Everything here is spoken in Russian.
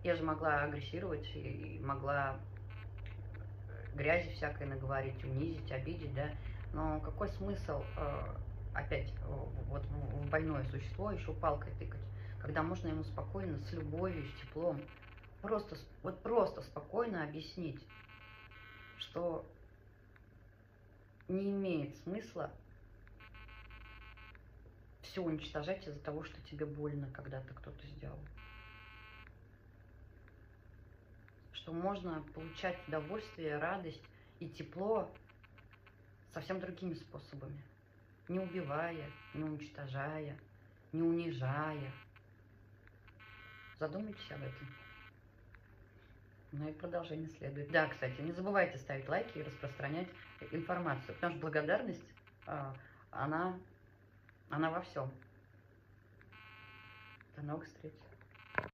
Я же могла агрессировать и могла грязи всякой наговорить, унизить, обидеть, да. Но какой смысл опять вот в больное существо еще палкой тыкать, когда можно ему спокойно, с любовью, с теплом, просто, вот просто спокойно объяснить, что не имеет смысла все уничтожать из-за того, что тебе больно когда-то кто-то сделал. Что можно получать удовольствие, радость и тепло совсем другими способами. Не убивая, не уничтожая, не унижая. Задумайтесь об этом. Ну и продолжение следует. Да, кстати, не забывайте ставить лайки и распространять информацию, потому что благодарность, она во всем. До новых встреч.